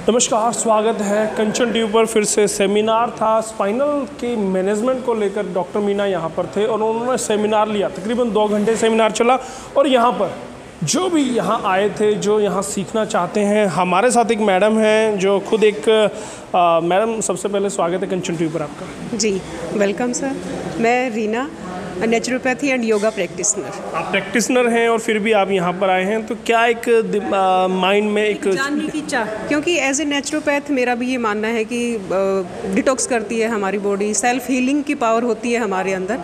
नमस्कार, स्वागत है कंचन टीवी पर। फिर से सेमिनार था स्पाइनल के मैनेजमेंट को लेकर। डॉक्टर मीना यहाँ पर थे और उन्होंने सेमिनार लिया। तकरीबन 2 घंटे सेमिनार चला और यहाँ पर जो भी यहाँ आए थे, जो यहाँ सीखना चाहते हैं, हमारे साथ एक मैडम हैं जो खुद एक मैडम, सबसे पहले स्वागत है कंचन टीवी पर आपका। जी वेलकम सर। मैं Reena, naturopathy and yoga practitioner. आप प्रैक्टिशनर हैं और फिर भी आप यहाँ पर आए हैं, तो क्या एक माइंड में एक जानने की चाह, क्योंकि एज ए नेचुरोपैथ मेरा भी ये मानना है कि डिटॉक्स करती है हमारी बॉडी, सेल्फ हीलिंग की पावर होती है हमारे अंदर,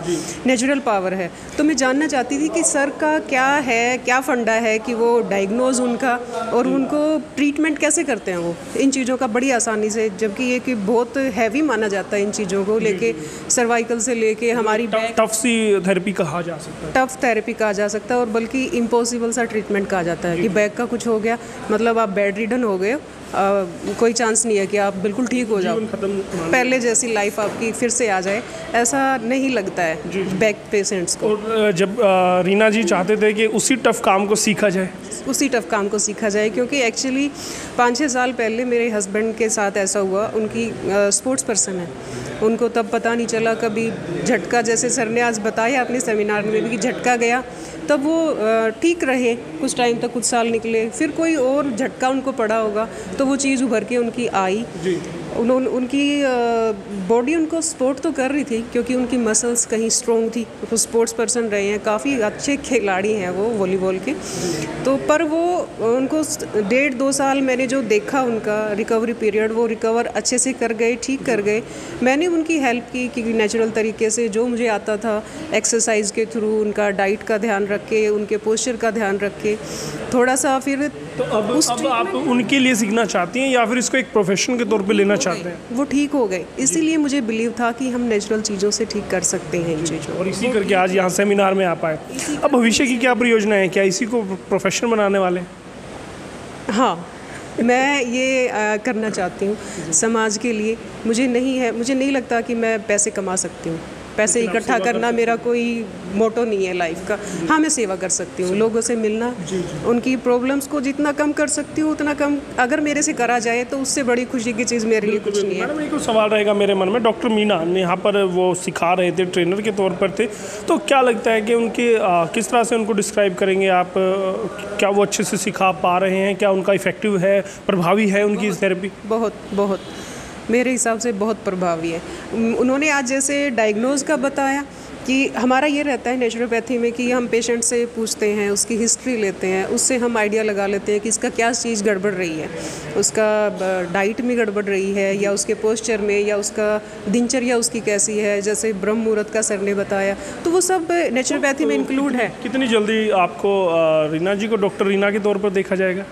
नेचुरल पावर है। तो मैं जानना चाहती थी कि सर का क्या है, क्या फंडा है कि वो डायग्नोज उनका और उनको ट्रीटमेंट कैसे करते हैं वो इन चीज़ों का बड़ी आसानी से, जबकि ये कि बहुत हैवी माना जाता है इन चीज़ों को लेके, सर्वाइकल से लेके हमारी टफ सी थेरेपी कहा जा सकता है, टफ थेरेपी कहा जा सकता है और बल्कि इम्पॉसिबल सा ट्रीटमेंट कहा जाता है कि बैक का कुछ हो गया मतलब आप बेड रिडन हो गए, कोई चांस नहीं है कि आप बिल्कुल ठीक हो जाओ, पहले जैसी लाइफ आपकी फिर से आ जाए, ऐसा नहीं लगता है बैक पेशेंट्स को। और जब रीना जी चाहते थे कि उसी टफ काम को सीखा जाए, उसी टफ काम को सीखा जाए, क्योंकि एक्चुअली 5-6 साल पहले मेरे हस्बैंड के साथ ऐसा हुआ। उनकी स्पोर्ट्स पर्सन है, उनको तब पता नहीं चला, कभी झटका, जैसे सर ने आज बताया अपने सेमिनार में भी कि झटका गया, तब वो ठीक रहे कुछ टाइम तक, कुछ साल निकले, फिर कोई और झटका उनको पड़ा होगा तो वो चीज़ उभर के उनकी आई। उनकी बॉडी उनको सपोर्ट तो कर रही थी क्योंकि उनकी मसल्स कहीं स्ट्रॉन्ग थी, वो स्पोर्ट्स पर्सन रहे हैं, काफ़ी अच्छे खिलाड़ी हैं वो वॉलीबॉल के। तो पर वो उनको 1.5-2 साल मैंने जो देखा उनका रिकवरी पीरियड, वो रिकवर अच्छे से कर गए, ठीक कर गए। मैंने उनकी हेल्प की कि नेचुरल तरीके से जो मुझे आता था, एक्सरसाइज के थ्रू, उनका डाइट का ध्यान रख के, उनके पोस्चर का ध्यान रख के थोड़ा सा फिर। तो अब आप उनके लिए सीखना चाहती हैं या फिर इसको एक प्रोफेशन के तौर पे लेना चाहते हैं? वो ठीक हो गए, इसीलिए मुझे बिलीव था कि हम नेचुरल चीज़ों से ठीक कर सकते हैं इन चीज़ों, और इसी करके आज यहाँ सेमिनार में आ पाए। अब भविष्य की क्या परियोजना है, क्या इसी को प्रोफेशन बनाने वाले? हाँ, मैं ये करना चाहती हूँ समाज के लिए। मुझे नहीं लगता कि मैं पैसे कमा सकती हूँ। पैसे इकट्ठा करना मेरा कोई मोटो नहीं है लाइफ का। हाँ, मैं सेवा कर सकती हूँ, लोगों से मिलना, उनकी प्रॉब्लम्स को जितना कम कर सकती हूँ उतना कम अगर मेरे से करा जाए तो उससे बड़ी खुशी की चीज़ मेरे लिए कुछ नहीं है। मैडम, एक सवाल रहेगा मेरे मन में। डॉक्टर मीना यहाँ पर वो सिखा रहे थे, ट्रेनर के तौर पर थे, तो क्या लगता है कि उनके किस तरह से उनको डिस्क्राइब करेंगे आप? क्या वो अच्छे से सिखा पा रहे हैं? क्या उनका इफेक्टिव है, प्रभावी है उनकी थेरेपी? बहुत मेरे हिसाब से बहुत प्रभावी है। उन्होंने आज जैसे डायग्नोज का बताया कि हमारा ये रहता है नेचुरोपैथी में कि हम पेशेंट से पूछते हैं, उसकी हिस्ट्री लेते हैं, उससे हम आइडिया लगा लेते हैं कि इसका क्या चीज़ गड़बड़ रही है, उसका डाइट में गड़बड़ रही है या उसके पोस्चर में, या उसका दिनचर्या उसकी कैसी है, जैसे ब्रह्म मुहूर्त का सर ने बताया, तो वो सब नेचुरोपैथी में इंक्लूड है। कितनी जल्दी आपको रीना जी को डॉक्टर रीना के तौर पर देखा जाएगा?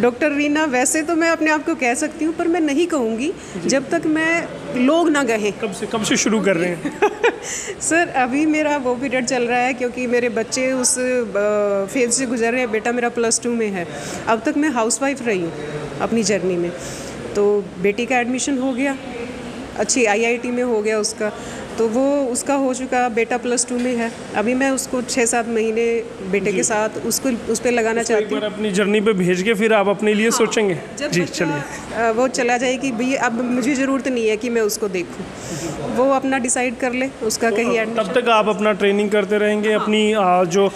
डॉक्टर रीना, वैसे तो मैं अपने आप को कह सकती हूँ, पर मैं नहीं कहूँगी जब तक मैं लोग ना कहें। कब से शुरू कर रहे हैं? सर, अभी मेरा वो पीरियड चल रहा है क्योंकि मेरे बच्चे उस फेज से गुजर रहे हैं। बेटा मेरा +2 में है। अब तक मैं हाउसवाइफ रही हूँ अपनी जर्नी में। तो बेटी का एडमिशन हो गया, अच्छी IIT में हो गया उसका, तो वो उसका हो चुका, बेटा +2 में है। अभी मैं उसको 6-7 महीने बेटे के साथ उसको उस पर लगाना चाहती हूँ। अपनी जर्नी पे भेज के फिर आप अपने लिए सोचेंगे। जी चलिए, वो चला जाए कि भैया अब मुझे ज़रूरत नहीं है कि मैं उसको देखूँ, वो अपना डिसाइड कर ले उसका कहीं एडमिशन। तब तक आप अपना ट्रेनिंग करते रहेंगे। अपनी जो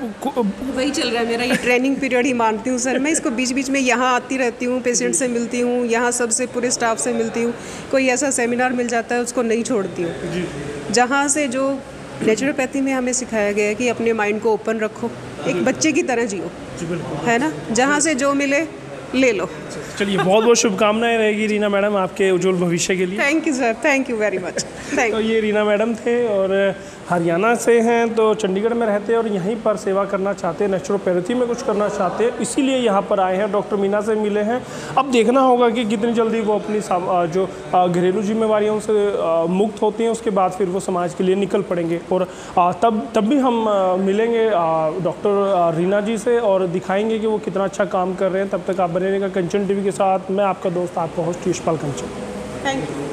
वही चल रहा है मेरा, ये ट्रेनिंग पीरियड ही मानती हूँ सर मैं इसको। बीच बीच में यहाँ आती रहती हूँ, पेशेंट से मिलती हूँ, यहाँ सबसे पूरे स्टाफ से मिलती हूँ। कोई ऐसा सेमिनार मिल जाता है उसको नहीं छोड़ती हूँ। जहाँ से जो नेचुरोपैथी में हमें सिखाया गया है कि अपने माइंड को ओपन रखो, एक बच्चे की तरह जियो, है ना, जहाँ से जो मिले ले लो। चलिए, बहुत बहुत शुभकामनाएं रहेगी रीना मैडम आपके उज्जवल भविष्य के लिए। Thank you sir, thank you very much. तो ये रीना मैडम थे और हरियाणा से हैं, तो चंडीगढ़ में रहते हैं और यहीं पर सेवा करना चाहते हैं, नेचुरोपैथी में कुछ करना चाहते हैं, इसीलिए यहाँ पर आए हैं। डॉक्टर मीना से मिले हैं। अब देखना होगा कि कितनी जल्दी वो अपनी जो घरेलू जिम्मेवारियों से मुक्त होती हैं, उसके बाद फिर वो समाज के लिए निकल पड़ेंगे। और तब भी हम मिलेंगे डॉक्टर रीना जी से और दिखाएंगे कि वो कितना अच्छा काम कर रहे हैं। तब तक आप बने रहिएगा कंचन टीवी के साथ। मैं आपका दोस्त, आपका host Yashpal Kanchan. Thank you.